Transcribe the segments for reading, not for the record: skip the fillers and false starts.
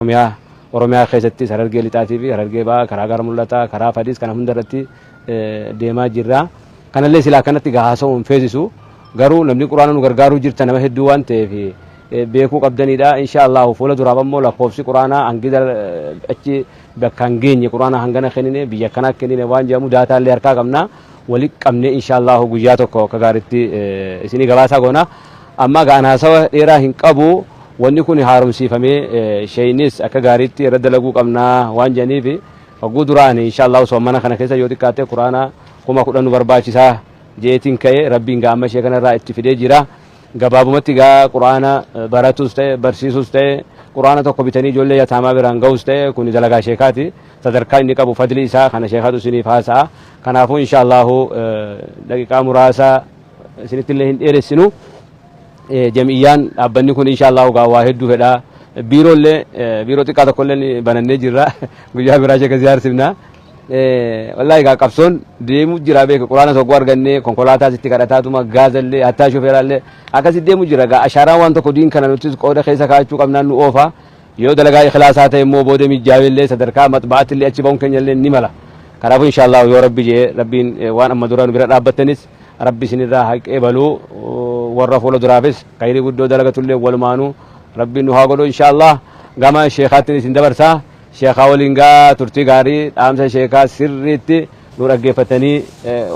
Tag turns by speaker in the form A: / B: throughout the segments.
A: Oromiyaa keessatti Harargee lixaatii fi Harargee ba'aa karaa gara mul'ataa karaa fadhiis kana hundarratti deemaa jirra. Kanallee silaa kanatti haasa'uun feesisu garuu namni quraana nu gargaaruu jirta nama hedduu waan ta'eef beekuu qabdanidha. Inshaallah fuula duraaf ammoo lakkoofsi quraanaa hangida achi bakka hin geenye quraana hangana kennine biyya kanaa kennine waan jedhamu daataallee harkaa qabna. Walitti qabnee inshaallah guyyaa tokko akka gaariitti isinii gabaasaa goona. Amma gaan haasawa dheeraa hin qabu. Wanni kun haaromsiifamee sheeynis akka gaariitti irra dalaguu qabna waan jedhaniif hogguu duraan inshaallah soomana kana keessa yoo xiqqaate quraana 10,000 nu barbaachisaa jeetiin ka'e rabbiin gaamma ishee kanarraa itti fidee jira. Gabaabumatti gaa quraana baratus ta'e barsiisus ta'e quraana tokko bitanii ijoollee yataamaa biraan ga'us ta'e kun dalagaa sheekaati. Sadarkaa inni qabu fadli isaa kana sheekatu isiniif haasa'a. Kanaafuu inshaallah daqiiqaa muraasa isinittillee hin dheeressinu. Jamiyyaan dhaabbanni kun inshaallah waa hedduu fedha. Biiroo xiqqaa tokkollee banannee jirra. Guyyaa biraa ishee ziyaarsifna. Wallaahi gaa qabsoon deemu jira beeka quraana tokko argannee konkolaataa sitti kadhataatuma gaazallee hattaa shofeeraallee akkasitti deemu jira. Gaa ashaaraan waan tokko diin kana nutis qooda keessa kaa'achuu qabnaan nu oofa. Yoo dalagaa ikhlaasaa ta'e immoo booda mijaa'ellee sadarkaa maxbaa'atillee achi ba'uun keenyallee ni mala. Kanaafuu inshaallah yoo rabbi jee rabbiin waan amma dura nu bira dhaabbattanis rabbi isinirraa haqee baluu warra fuula duraafis khayrii guddoo dalagatullee walumaanuu rabbiin nu haa godhu inshaallah. Gama sheekaattiin isin dabarsaa. Sheekaa waliin gaa turtii gaarii dhaamsa sheekaa sirriitti nu dhaggeeffatanii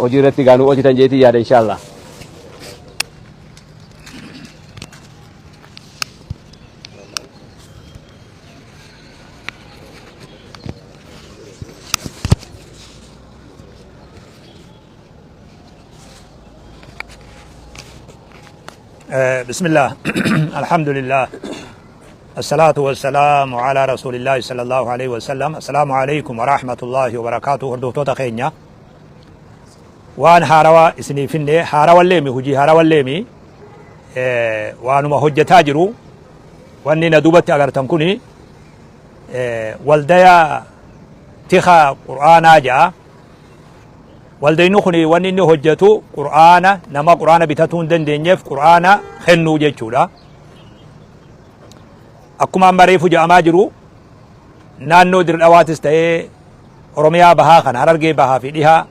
A: hojii irratti gaa nu hojjetan jeetii yaada inshaallah.
B: بسم الله الحمد لله الصلاة والسلام على رسول الله صلى الله عليه وسلم. السلام عليكم ورحمة الله وبركاته. هردوتوتا خينيا وان هاروا اسني فيني هاروا الليمي هجي هاروا الليمي وانما هجتا جرو واني ندوبتي اگر تنكوني والديا تخا قرآن جاء والدينو خني واني اني هجتو قرآن نما قرآن بتاتون دندنيف قرآن خنو جيشودا akkuma mareefu jedhamaa jiru naannoo Dirree ta'ee Oromiyaa bahaa kan Harargee bahaa fi dhihaa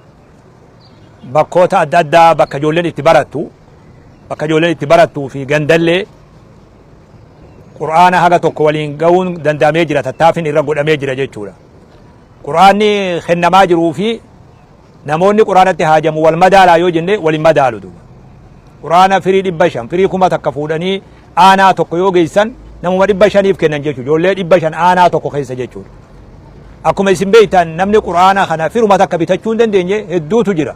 B: bakkoota adda addaa bakka ijoolleen itti barattuu fi gandallee quraana haga tokko waliin ga'uun danda'amee jira. Tattaaffiin irra godhamee jira jechuudha. Quraanni kennamaa jiruu fi namoonni quraanatti haajamu wal madaalaa yoo jenne waliin madaalu. Quraana firii 500 firii 1,000 fuudhanii aanaa tokko yoo geessan namuma 500 kennan jechuudha. Ijoollee 500 aanaa tokko keessa jechuudha. Akkuma isin beektan namni quraana kana firuma takka bitachuu hin dandeenye hedduutu jira.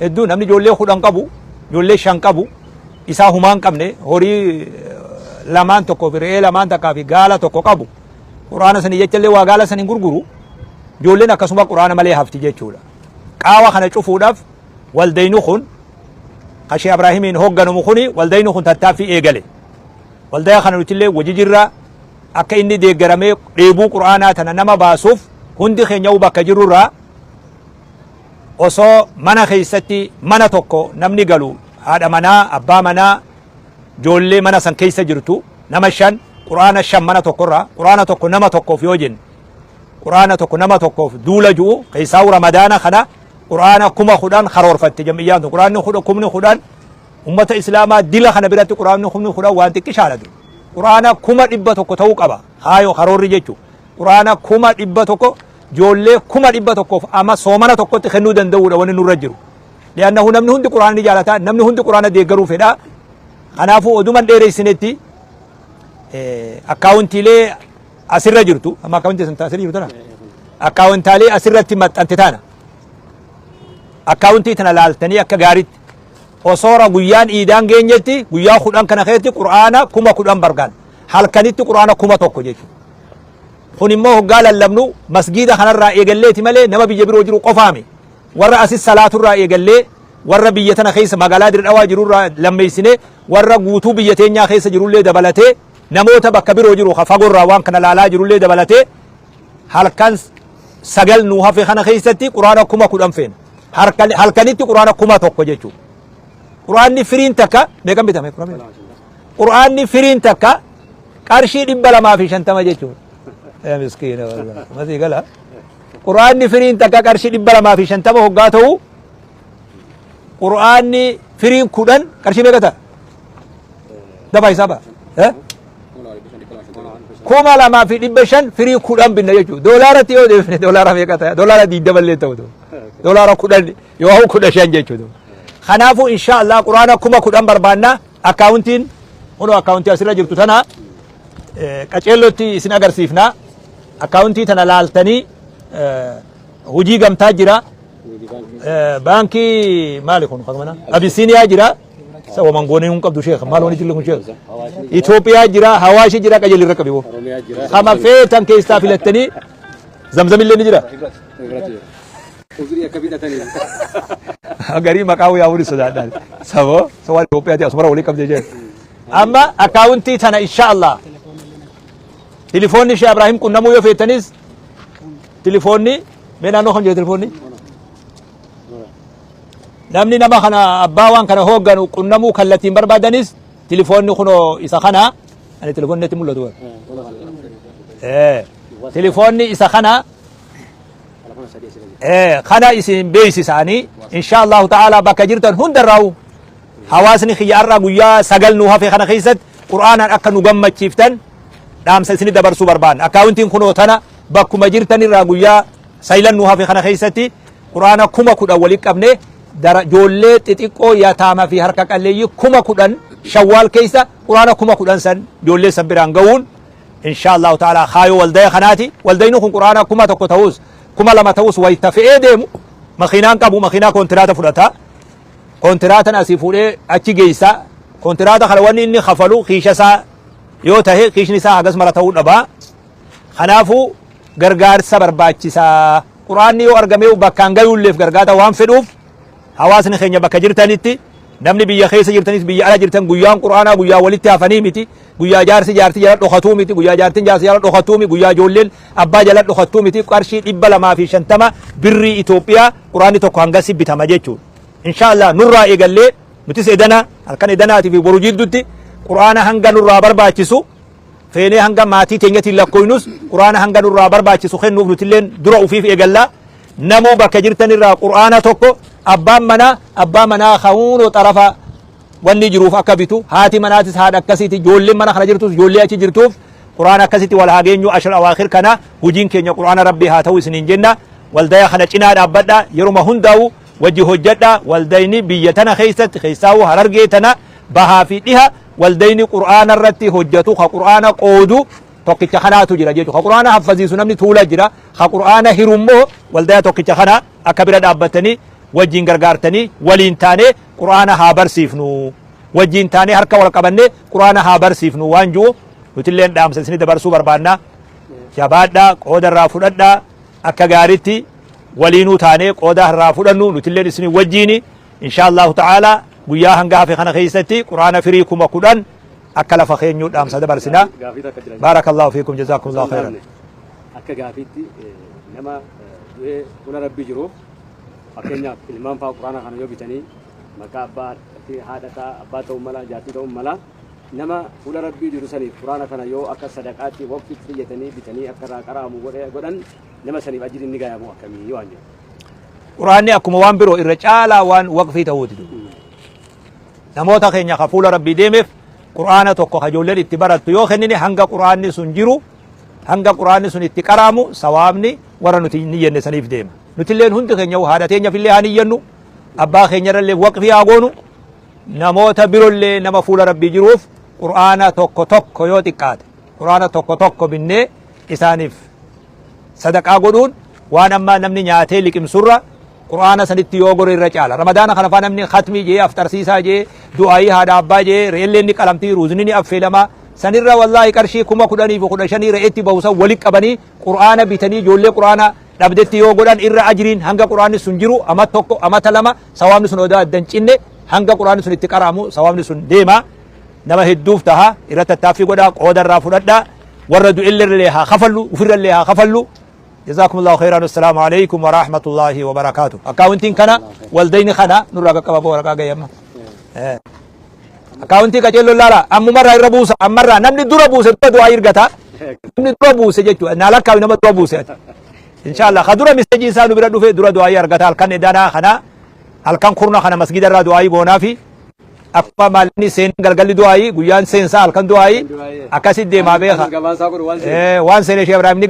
B: Hedduu namni ijoollee 10 qabu, ijoollee 5 qabu, isaa humaan qabne horii lamaan tokko fi re'ee lamaan takkaa fi gaala tokko qabu. Quraana sanii jechallee waa gaala sanii gurguru. Ijoolleen akkasuma quraana malee hafti jechuudha. Qaawa kana cufuudhaaf waldaynu kun Qashee Ibraahimiin hoogganamu kuni waldaynu kun tattaaffii eegale. Waldaya kana nutillee wajji jirra akka inni deeggaramee dheebuu quraanaa tana nama baasuuf hundi keenya bakka jirurraa osoo mana keessatti mana tokko namni galu haadha manaa abbaa manaa ijoollee mana san keessa jirtu nama 5 quraana 5 mana tokkorraa quraana tokko nama tokkoof yoo jenne quraana tokko nama tokkoof duula ju'u keessaa ramadaana kana quraana 10,000 karoorfatte jamiyyaan quraanni 10,000 ummata islaamaa dila kana biratti quraanni 10,000 waan xiqqishaadha. Quraana 100,000 ta'uu qaba. Haayoo karoorri jechuudha. Quraana 100,000 ijoollee 100,000 ama soomana tokkotti kennuu danda'uudha wanni nurra jiru. Li'aannahu namni hundi quraana ni jaalata, namni hundi quraana deeggaruu fedha. Kanaafuu oduman dheereessinetti akkaawuntiilee asirra jirtu, amma akkaawuntii san asirra jirtu tana. Akkaawuntaalee asirratti maxxante tana. Akkaawuntii tana laaltanii akka gaariitti osoora guyyaan iidaan geenyetti guyyaa 10 kana keessatti quraana 10,000 bargaan halkanitti quraana 1,000 jechuudha. Kun immoo hoggaa lallabnu masgiida kanarraa eegalleeti malee nama biyya biroo jiru qofaami. Warra asis salaaturraa eegallee warra biyya tana keessa magaalaa Dirree jirurraa lammeessine warra guutuu biyya teenyaa keessa jirullee dabalatee namoota bakka biroo jiru fagorraa waan kana laalaa jirullee dabalatee halkan 9 nuu hafe kana keessatti quraana 10,000 feena. Halkanitti quraana 1,000 jechuudha. Quraanni firiin takka meeqan bitame? Quraanni firiin takka qarshii 250 jechuudha. يا مسكين والله ما في قالها قرآن فرين تكا قرشي دبلا ما في شنتبه هقاته قرآن فرين كودن قرشي بيقتا دبا حسابا ها كوما لما في دبشن فرين كودن بنا يجو دولار تيو دفن دولار بيقتا دولار دي دبل لتو دولار كودن يوهو كودن شان جيتو خنافو إن شاء الله قرآن كوما كودن بربانا أكاونتين ونو أكاونتي أسرع جبتو تنا قچلوتي سن اگرسيفنا اكاونتي تنا لالتني هوجي غمتا جرا بانكي مالكون خدمنا ابيسينيا جرا سو منغوني هم قبدو شيخ مالوني تلو شيخ ايثيوبيا جرا حواشي جرا قجل ركبيو خما فيتن كيستافلتني زمزم اللي نجرا غري مقاو يا وري سداد سو ايثيوبيا دي اسمرا ولي قبدي جه اما اكاونتي تنا ان شاء الله تليفوني شيخ ابراهيم كنا مو يفيتنيس تليفوني من انو خنجه تليفوني نمني نما خنا اباوان كان هوغن كنا مو كلتين بربادنيس تليفوني خنو اسا خنا انا تليفون نتي مولو دو تليفوني اسا خنا خنا اسم بيسي ساني ان شاء الله تعالى بكجرتن هندراو حواسني خيار غويا سغل نوها في خنا خيست قرانا اكنو غمچيفتن دامس سني دبرسو بربان اكاونتين كنو تنا بكما جرتني راغويا سايلن نوها في خنا خيستي قرانا كما كودا ولي قبنه در جولي تيتيقو يا تاما في حركه قلي كما كودن شوال كيسا قرانا كما كودن سن جولي سبران غون ان شاء الله تعالى خايو ولدي خناتي ولدينو قرانا كما تكو توس كما لما توس ويتفئ ديم مخينان قبو مخينا كونتراتا فدتا كونتراتا اسيفودي اچي گيسا كونتراتا خلواني اني خفلو خيشسا yoo tahe kiishni isaa hagas mara ta'uu dhaba kanaafuu gargaarsa barbaachisaa quraanni yoo argamee bakkaan gayuulleef gargaata waan fedhuuf hawaasni keenya bakka jirtanitti namni biyya keessa jirtanis biyya ala jirtan guyyaan quraanaa guyyaa walitti hafanii miti guyyaa jaarsi jala dhokatuu miti guyyaa jaartin jaarsi jala dhokatuu miti guyyaa ijoolleen abbaa jala dhokatuu miti qarshii 250 birrii Itoophiyaa quraanni tokko hangasi bitama jechuudha inshallah nurraa eegallee nutis edana halkan edanaati fi boru jiddutti quraana hanga nurraa barbaachisu feenee hanga maatii teenyatti lakkoynus quraana hanga nurraa barbaachisu kennuuf nutilleen dura ufiif eegalla namuu bakka jirtanirraa quraana tokko abbaan manaa ka'uunoo xarafa wanni jiruuf akka bitu haati manaatis haadha akkasiiti ijoolleen mana kana jirtus ijoollee achi jirtuuf quraana akkasitti wal hageenyu ashar awaakhir kana hujiin keenya quraana rabbii haa ta'u isiniin jenna waldaya kana cinaa dhaabbadha yeruma hundaa'u wajji hojjadha waldayni biyya tana keessatti keessaa'u harargee tana bahaa fi dhiha والدين قرآن الرتي هجتو خا قرآن قودو توكيتش خناتو جرا جيتو خا قرآن حفظيسو نمني تولا جرا خا قرآن هرمو والدايا توكيتش خنا أكبر دابتني وجين غرغارتني ولين تاني قرآن هابر سيفنو وجين تاني هركا والقبني قرآن هابر سيفنو وانجو نتلين دام سلسني دبرسو بربانا شبادا قودر رافوددا أكا غاريتي ولينو تاني قودر رافودنو نتلين اسني وجيني إن شاء الله تعالى guyyaa hanga hafe kana keessatti quraana firii kuma kudhan akka lafa keenyuudhaan sada barsina baarakallahu fiikum jazaakumullahu khairan
A: akka gaafiitti nama du'ee fuula rabbii jiruuf fakkeenyaaf ilmaan fa'aa quraana kana yoo bitanii maqaa abbaa haadhataa abbaa ta'uu mala jaartii ta'uu mala nama fuula rabbii jiru saniif quraana kana yoo akka sadaqaatti waqtiitti fayyadanii bitanii akka irraa qaraamu godhan nama saniif ajiriin ni gaayamu akkamii yoo anje
B: quraanni akkuma waan biroo irra caalaa waan waqfii ta'uuti namoota keenya ka fuula rabbii deemeef quraana tokko ijoolleen itti barattu yoo kennine hanga quraanni sun jiru hanga quraanni sun itti qaraamu sawaabni warra nuti ni yenne saniif deema nutilleen hundi keenya haadha teenya fillee haa niyyannu abbaa keenyarallee waqfii haa goonu namoota birollee nama fuula rabbii jiruuf quraana tokko yoo xiqqaate quraana tokko binnee isaaniif sadaqaa godhuun waan ammaa namni nyaatee liqimsurra quraana sanitti yoo gore irra caala ramadaana kana faa namni khatmii jee aftarsiisaa jee du'aayii haadha abbaa jee re'elleen ni qalamtii ruuzni ni affeelama sanirra wallaahi qarshii 10,000 fi 15,000 re'etti ba'uusan walitti qabanii quraana bitanii ijoollee quraana dhabdetti yoo godhan irra ajiriin hanga quraanni sun jiru ama tokko amata lama sawaabni sun odaa addan cinne hanga quraanni sun itti qaraamu sawaabni sun deema nama hedduuf taha irra tattaaffii godhaa qoodarraa fudhadhaa warra du'ellee haa kafallu ufirrallee haa kafallu جزاكم الله خيرا والسلام عليكم ورحمة الله وبركاته أكاونتين كنا والدين خنا نورا كبابو ورقا جيما أكاونتي كجلو لا أم مرة يربوس أم مرة نمني دورا بوس تدو أيرجتا namni dura buuse jechuudha naa lakkaawi nama dura buuse inshallah kadura miseejii isaa nu bira dhufe dura du'aayii argata halkan edanaa kana halkan kurna kana masgida irraa du'aayii boonaa fi akkuma maalini seen galgalli du'aayii guyyaan seensaa halkan du'aayii akkasit deemaa beeka waan seenee Sheekh Ibraahim